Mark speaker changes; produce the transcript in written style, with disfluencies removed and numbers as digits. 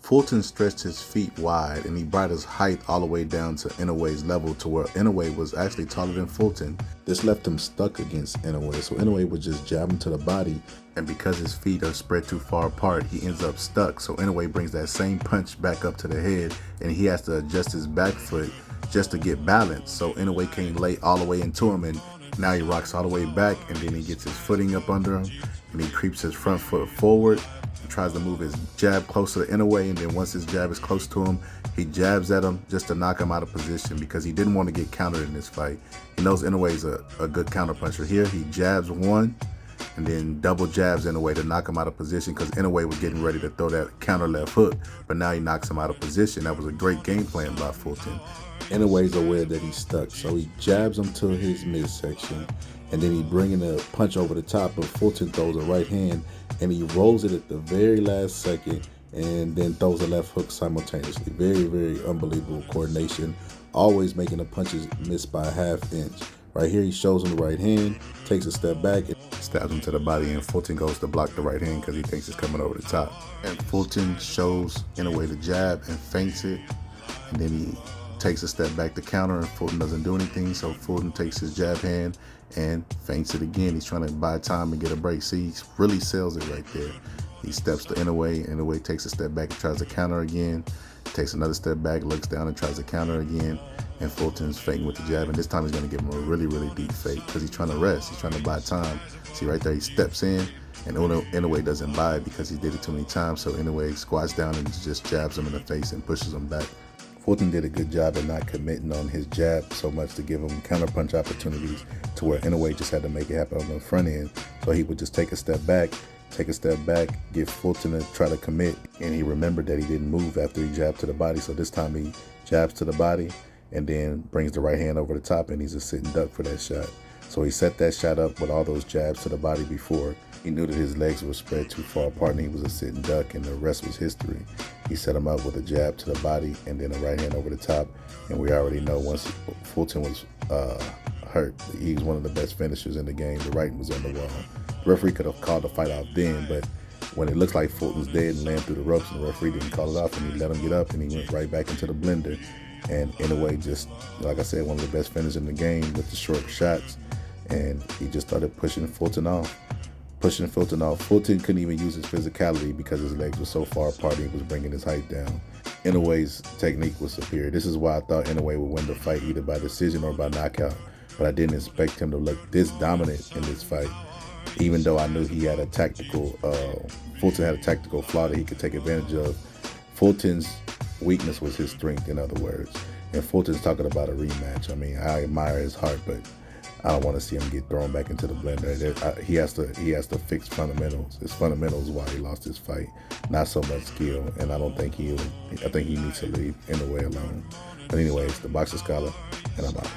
Speaker 1: Fulton stretched his feet wide and he brought his height all the way down to Inoue's level to where Inoue was actually taller than Fulton. This left him stuck against Inoue, so Inoue would just jab him to the body, and because his feet are spread too far apart, he ends up stuck. So Inoue brings that same punch back up to the head and he has to adjust his back foot just to get balance. So Inoue can't lay all the way into him, and now he rocks all the way back, and then he gets his footing up under him and he creeps his front foot forward. Tries to move his jab closer to Inoue, and then once his jab is close to him, he jabs at him just to knock him out of position because he didn't want to get countered in this fight. He knows Inoue's a good counter puncher. Here he jabs one and then double jabs Inoue to knock him out of position because Inoue was getting ready to throw that counter left hook, but now he knocks him out of position. That was a great game plan by Fulton. Inoue's aware that he's stuck, so he jabs him to his midsection, and then he bringing a punch over the top, but Fulton throws a right hand and he rolls it at the very last second and then throws a left hook simultaneously. Very, very unbelievable coordination, always making the punches miss by a half inch. Right here he shows him the right hand, takes a step back and stabs him to the body, and Fulton goes to block the right hand because he thinks it's coming over the top. And Fulton shows Inoue the jab and feints it, and then he takes a step back to counter, and Fulton doesn't do anything, so Fulton takes his jab hand and feints it again. He's trying to buy time and get a break. See, he really sells it right there. He steps to Inoue, Inoue takes a step back and tries to counter again, takes another step back, looks down and tries to counter again, and Fulton's feinting with the jab, and this time he's going to give him a really, really deep fake because he's trying to rest, he's trying to buy time. See right there, he steps in, and Inoue doesn't buy it because he did it too many times, so Inoue squats down and just jabs him in the face and pushes him back. Fulton did a good job at not committing on his jab so much to give him counterpunch opportunities to where Inoue just had to make it happen on the front end. So he would just take a step back, get Fulton to try to commit, and he remembered that he didn't move after he jabbed to the body. So this time he jabs to the body and then brings the right hand over the top, and he's a sitting duck for that shot. So he set that shot up with all those jabs to the body before. He knew that his legs were spread too far apart and he was a sitting duck, and the rest was history. He set him up with a jab to the body and then a right hand over the top. And we already know once Fulton was hurt, he was one of the best finishers in the game. The writing was on the wall. The referee could have called the fight off then, but when it looks like Fulton's dead and laying through the ropes, and the referee didn't call it off, and he let him get up and he went right back into the blender. And Inoue just, like I said, one of the best finishers in the game with the short shots. And he just started pushing Fulton off. Fulton couldn't even use his physicality because his legs were so far apart and he was bringing his height down. Inoue's technique was superior. This is why I thought Inoue would win the fight either by decision or by knockout. But I didn't expect him to look this dominant in this fight, even though I knew he had Fulton had a tactical flaw that he could take advantage of. Fulton's weakness was his strength, in other words. And Fulton's talking about a rematch. I mean, I admire his heart, but I don't want to see him get thrown back into the blender. He has to fix fundamentals. His fundamentals is why he lost his fight, not so much skill. And I think he needs to leave Inoue alone. But anyways, the Boxer Scholar, and I'm out.